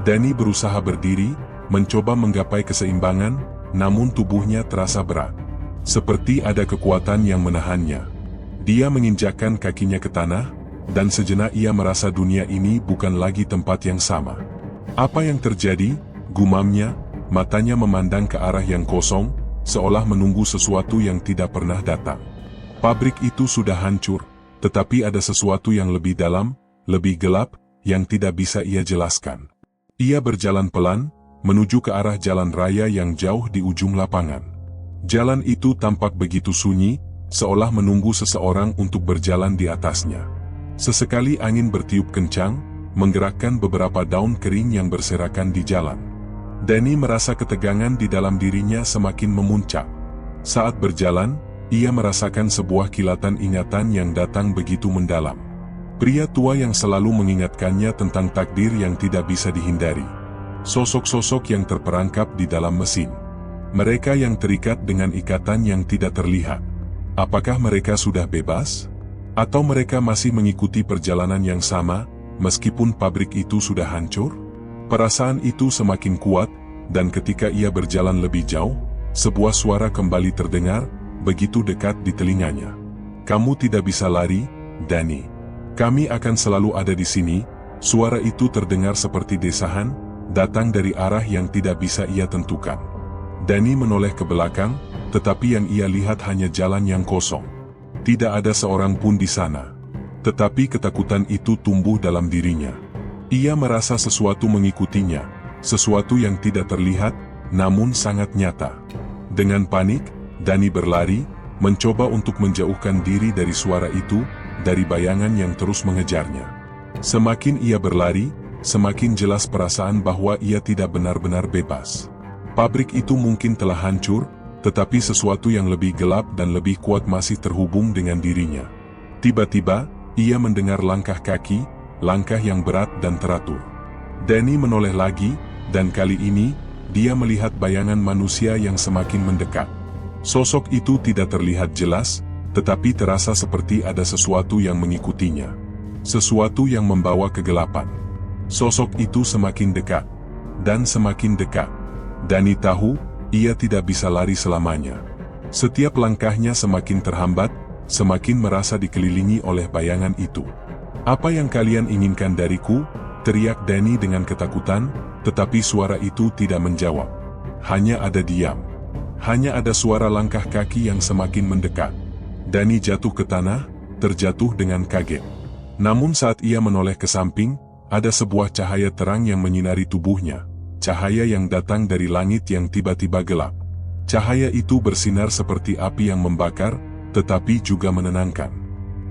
Danny berusaha berdiri, mencoba menggapai keseimbangan, namun tubuhnya terasa berat. Seperti ada kekuatan yang menahannya. Dia menginjakkan kakinya ke tanah, dan sejenak ia merasa dunia ini bukan lagi tempat yang sama. Apa yang terjadi? Gumamnya, matanya memandang ke arah yang kosong, seolah menunggu sesuatu yang tidak pernah datang. Pabrik itu sudah hancur, tetapi ada sesuatu yang lebih dalam, lebih gelap, yang tidak bisa ia jelaskan. Ia berjalan pelan, menuju ke arah jalan raya yang jauh di ujung lapangan. Jalan itu tampak begitu sunyi, seolah menunggu seseorang untuk berjalan di atasnya. Sesekali angin bertiup kencang, menggerakkan beberapa daun kering yang berserakan di jalan. Danny merasa ketegangan di dalam dirinya semakin memuncak. Saat berjalan, ia merasakan sebuah kilatan ingatan yang datang begitu mendalam. Pria tua yang selalu mengingatkannya tentang takdir yang tidak bisa dihindari. Sosok-sosok yang terperangkap di dalam mesin. Mereka yang terikat dengan ikatan yang tidak terlihat. Apakah mereka sudah bebas? Atau mereka masih mengikuti perjalanan yang sama, meskipun pabrik itu sudah hancur? Perasaan itu semakin kuat, dan ketika ia berjalan lebih jauh, sebuah suara kembali terdengar, begitu dekat di telinganya. "Kamu tidak bisa lari, Danny. Kami akan selalu ada di sini." Suara itu terdengar seperti desahan, datang dari arah yang tidak bisa ia tentukan. Danny menoleh ke belakang, tetapi yang ia lihat hanya jalan yang kosong. Tidak ada seorang pun di sana. Tetapi ketakutan itu tumbuh dalam dirinya. Ia merasa sesuatu mengikutinya, sesuatu yang tidak terlihat, namun sangat nyata. Dengan panik, Danny berlari, mencoba untuk menjauhkan diri dari suara itu, dari bayangan yang terus mengejarnya. Semakin ia berlari, semakin jelas perasaan bahwa ia tidak benar-benar bebas. Pabrik itu mungkin telah hancur, tetapi sesuatu yang lebih gelap dan lebih kuat masih terhubung dengan dirinya. Tiba-tiba, ia mendengar langkah kaki, langkah yang berat dan teratur. Danny menoleh lagi, dan kali ini, dia melihat bayangan manusia yang semakin mendekat. Sosok itu tidak terlihat jelas, tetapi terasa seperti ada sesuatu yang mengikutinya. Sesuatu yang membawa kegelapan. Sosok itu semakin dekat. Dan semakin dekat. Danny tahu, ia tidak bisa lari selamanya. Setiap langkahnya semakin terhambat, semakin merasa dikelilingi oleh bayangan itu. "Apa yang kalian inginkan dariku?" teriak Danny dengan ketakutan, tetapi suara itu tidak menjawab. Hanya ada diam. Hanya ada suara langkah kaki yang semakin mendekat. Danny jatuh ke tanah, terjatuh dengan kaget. Namun saat ia menoleh ke samping, ada sebuah cahaya terang yang menyinari tubuhnya, cahaya yang datang dari langit yang tiba-tiba gelap. Cahaya itu bersinar seperti api yang membakar, tetapi juga menenangkan.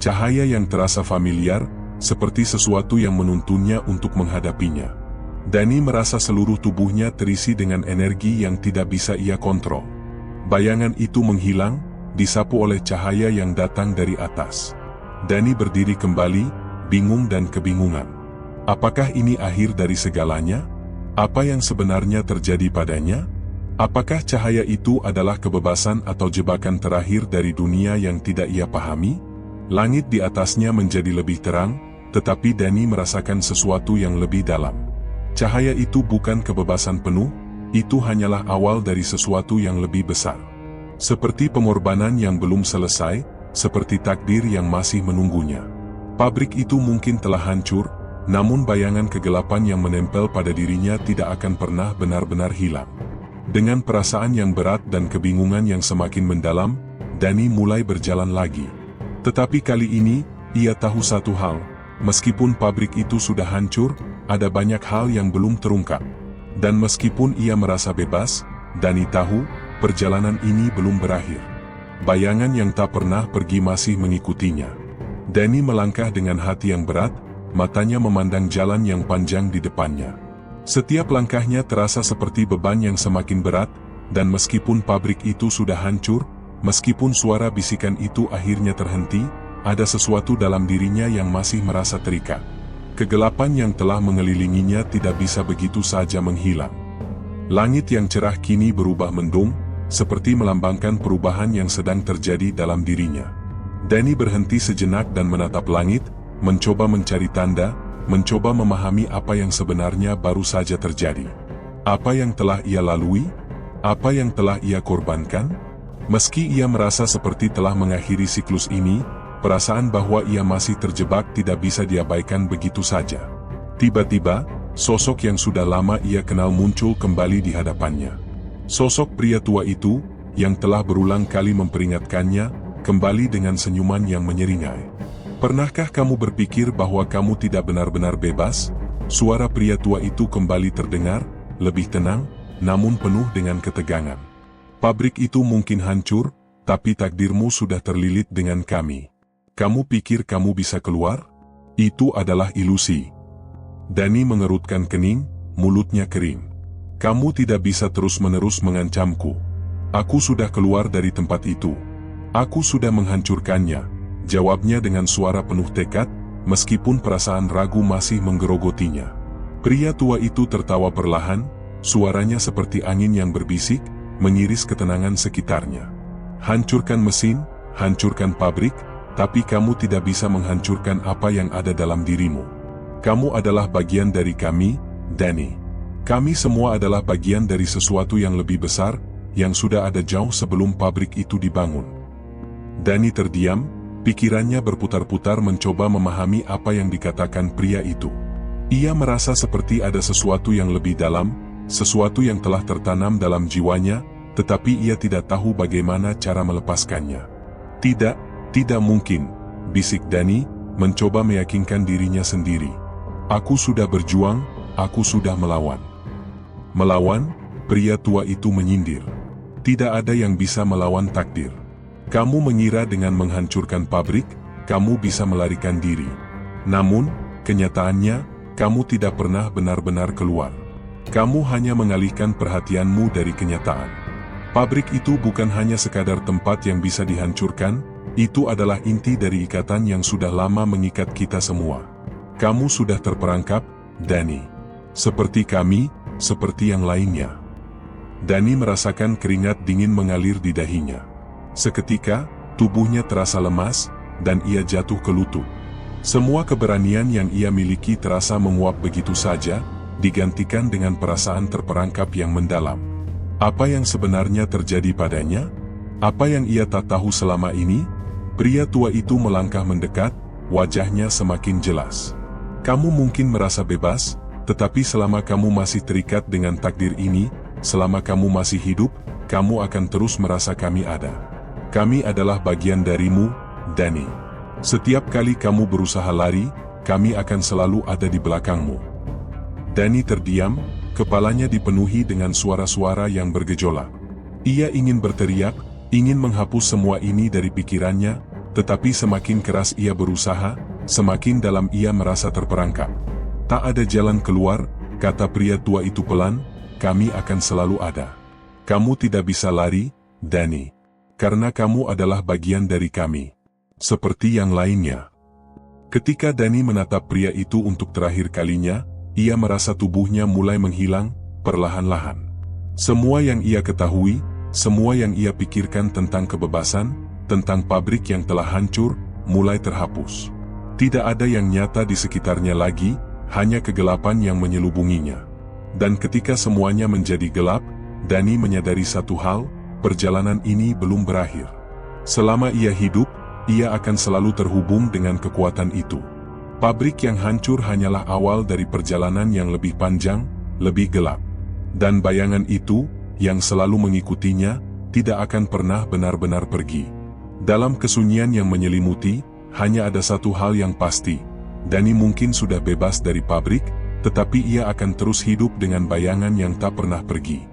Cahaya yang terasa familiar, seperti sesuatu yang menuntunnya untuk menghadapinya. Dani merasa seluruh tubuhnya terisi dengan energi yang tidak bisa ia kontrol. Bayangan itu menghilang, disapu oleh cahaya yang datang dari atas. Dani berdiri kembali, bingung dan kebingungan. Apakah ini akhir dari segalanya? Apa yang sebenarnya terjadi padanya? Apakah cahaya itu adalah kebebasan atau jebakan terakhir dari dunia yang tidak ia pahami? Langit di atasnya menjadi lebih terang, tetapi Dani merasakan sesuatu yang lebih dalam. Cahaya itu bukan kebebasan penuh, itu hanyalah awal dari sesuatu yang lebih besar. Seperti pengorbanan yang belum selesai, seperti takdir yang masih menunggunya. Pabrik itu mungkin telah hancur, namun bayangan kegelapan yang menempel pada dirinya tidak akan pernah benar-benar hilang. Dengan perasaan yang berat dan kebingungan yang semakin mendalam, Dani mulai berjalan lagi. Tetapi kali ini, ia tahu satu hal, meskipun pabrik itu sudah hancur, ada banyak hal yang belum terungkap. Dan meskipun ia merasa bebas, Dani tahu, perjalanan ini belum berakhir. Bayangan yang tak pernah pergi masih mengikutinya. Dani melangkah dengan hati yang berat, matanya memandang jalan yang panjang di depannya. Setiap langkahnya terasa seperti beban yang semakin berat, dan meskipun pabrik itu sudah hancur, meskipun suara bisikan itu akhirnya terhenti, ada sesuatu dalam dirinya yang masih merasa terikat. Kegelapan yang telah mengelilinginya tidak bisa begitu saja menghilang. Langit yang cerah kini berubah mendung, seperti melambangkan perubahan yang sedang terjadi dalam dirinya. Dani berhenti sejenak dan menatap langit, mencoba mencari tanda, mencoba memahami apa yang sebenarnya baru saja terjadi. Apa yang telah ia lalui? Apa yang telah ia korbankan? Meski ia merasa seperti telah mengakhiri siklus ini, perasaan bahwa ia masih terjebak tidak bisa diabaikan begitu saja. Tiba-tiba, sosok yang sudah lama ia kenal muncul kembali di hadapannya. Sosok pria tua itu, yang telah berulang kali memperingatkannya, kembali dengan senyuman yang menyeringai. Pernahkah kamu berpikir bahwa kamu tidak benar-benar bebas? Suara pria tua itu kembali terdengar, lebih tenang, namun penuh dengan ketegangan. Pabrik itu mungkin hancur, tapi takdirmu sudah terlilit dengan kami. Kamu pikir kamu bisa keluar? Itu adalah ilusi. Dani mengerutkan kening, mulutnya kering. Kamu tidak bisa terus-menerus mengancamku. Aku sudah keluar dari tempat itu. Aku sudah menghancurkannya, jawabnya dengan suara penuh tekad, meskipun perasaan ragu masih menggerogotinya. Pria tua itu tertawa perlahan, suaranya seperti angin yang berbisik, mengiris ketenangan sekitarnya. Hancurkan mesin, hancurkan pabrik, tapi kamu tidak bisa menghancurkan apa yang ada dalam dirimu. Kamu adalah bagian dari kami, Dani. Kami semua adalah bagian dari sesuatu yang lebih besar, yang sudah ada jauh sebelum pabrik itu dibangun. Dani terdiam, pikirannya berputar-putar mencoba memahami apa yang dikatakan pria itu. Ia merasa seperti ada sesuatu yang lebih dalam, sesuatu yang telah tertanam dalam jiwanya, tetapi ia tidak tahu bagaimana cara melepaskannya. Tidak mungkin, bisik Dani, mencoba meyakinkan dirinya sendiri. Aku sudah berjuang, aku sudah melawan. Melawan? Pria tua itu menyindir. Tidak ada yang bisa melawan takdir. Kamu mengira dengan menghancurkan pabrik, kamu bisa melarikan diri. Namun, kenyataannya, kamu tidak pernah benar-benar keluar. Kamu hanya mengalihkan perhatianmu dari kenyataan. Pabrik itu bukan hanya sekadar tempat yang bisa dihancurkan, itu adalah inti dari ikatan yang sudah lama mengikat kita semua. Kamu sudah terperangkap, Dani. Seperti kami, seperti yang lainnya. Dani merasakan keringat dingin mengalir di dahinya. Seketika, tubuhnya terasa lemas, dan ia jatuh ke lutut. Semua keberanian yang ia miliki terasa menguap begitu saja, digantikan dengan perasaan terperangkap yang mendalam. Apa yang sebenarnya terjadi padanya? Apa yang ia tak tahu selama ini? Pria tua itu melangkah mendekat, wajahnya semakin jelas. Kamu mungkin merasa bebas, tetapi selama kamu masih terikat dengan takdir ini, selama kamu masih hidup, kamu akan terus merasa kami ada. Kami adalah bagian darimu, Dani. Setiap kali kamu berusaha lari, kami akan selalu ada di belakangmu. Danny terdiam, kepalanya dipenuhi dengan suara-suara yang bergejolak. Ia ingin berteriak, ingin menghapus semua ini dari pikirannya, tetapi semakin keras ia berusaha, semakin dalam ia merasa terperangkap. Tak ada jalan keluar, kata pria tua itu pelan, kami akan selalu ada. Kamu tidak bisa lari, Danny. Karena kamu adalah bagian dari kami. Seperti yang lainnya. Ketika Danny menatap pria itu untuk terakhir kalinya, ia merasa tubuhnya mulai menghilang, perlahan-lahan. Semua yang ia ketahui, semua yang ia pikirkan tentang kebebasan, tentang pabrik yang telah hancur, mulai terhapus. Tidak ada yang nyata di sekitarnya lagi, hanya kegelapan yang menyelubunginya. Dan ketika semuanya menjadi gelap, Danny menyadari satu hal, perjalanan ini belum berakhir. Selama ia hidup, ia akan selalu terhubung dengan kekuatan itu. Pabrik yang hancur hanyalah awal dari perjalanan yang lebih panjang, lebih gelap. Dan bayangan itu, yang selalu mengikutinya, tidak akan pernah benar-benar pergi. Dalam kesunyian yang menyelimuti, hanya ada satu hal yang pasti. Danny mungkin sudah bebas dari pabrik, tetapi ia akan terus hidup dengan bayangan yang tak pernah pergi.